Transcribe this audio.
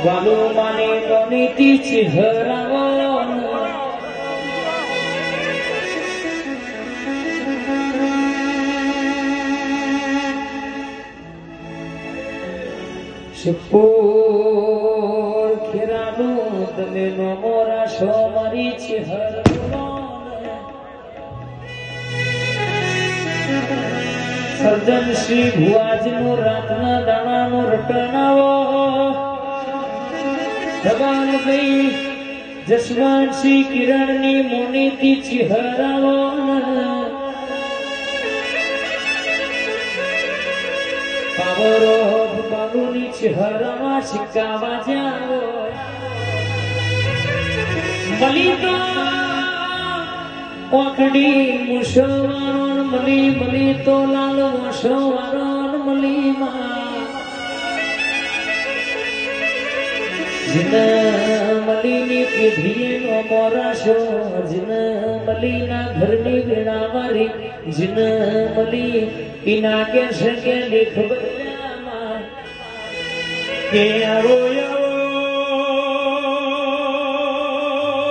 વાલો માને તો નીતિ ચિહરાવો શિપોર ખેરાનું તમે નો મોરા શો મારી ચિહરનો સર્જન શ્રી ભુવાજનું રાતના દાણાનું રટનાવો ભગવાનભાઈ જસવંતસિંહ કિરણની મોનીથી ચિહરાવો પાવરો બાલુની ચિહરામાં સિક્કા વાજ્યાવો મલી તો ઓકડી મુસવારણ મલી મલી તો લાલ મુસવારણ મલી માં જીન મલીની પીઢીનો મોરાશો જીન મલીના ઘરની વેણાવારી જીન મલી ઇના કે શકે લેખ બજામાં કે આવો